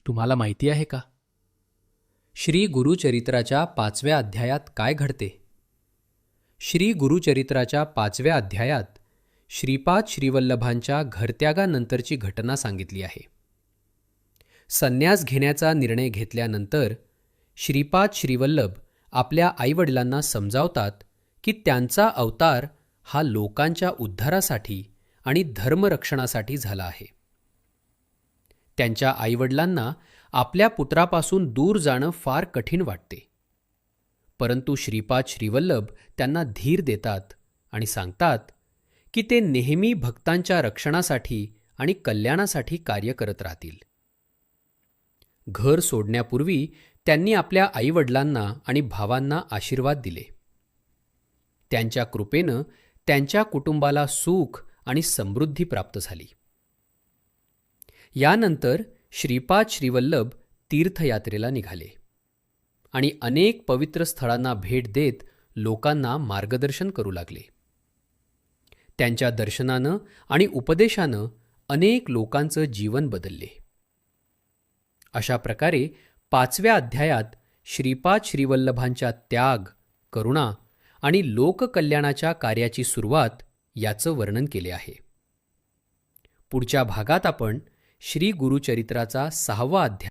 तुम्हाला माहिती आहे का? श्री गुरुचरित्राच्या 5व्या अध्यायात काय घडते? श्री गुरुचरित्राच्या 5व्या अध्यायात श्रीपाद श्रीवल्लभांच्या घरत्यागानंतरची घटना सांगितली आहे. संन्यास घेण्याचा निर्णय घेतल्यानंतर श्रीपाद श्रीवल्लभ आपल्या आईवडिलांना समजावतात की त्यांचा अवतार हा लोकांच्या उद्धारासाठी आणि धर्मरक्षणासाठी झाला आहे. त्यांच्या आईवडिलांना आपल्या पुत्रापासून दूर जाणं फार कठीण वाटते. परंतु श्रीपाद श्रीवल्लभ त्यांना धीर देतात आणि सांगतात की ते नेहमी भक्तांच्या रक्षणासाठी आणि कल्याणासाठी कार्य करत राहतील. घर सोडण्यापूर्वी त्यांनी आपल्या आईवडिलांना आणि भावांना आशीर्वाद दिले. त्यांच्या कृपेनं त्यांच्या कुटुंबाला सुख आणि समृद्धी प्राप्त झाली. यानंतर श्रीपाद श्रीवल्लभ तीर्थयात्रेला निघाले आणि अनेक पवित्र स्थळांना भेट देत लोकांना मार्गदर्शन करू लागले. त्यांच्या दर्शनानं आणि उपदेशानं अनेक लोकांचं जीवन बदलले. अशा प्रकारे 5व्या अध्यायात श्रीपाद श्रीवल्लभांच्या त्याग, करुणा आणि लोककल्याणाच्या कार्याची सुरुवात याचं वर्णन केले आहे. पुढच्या भागात आपण श्री गुरुचरित्राचा 6वा अध्याय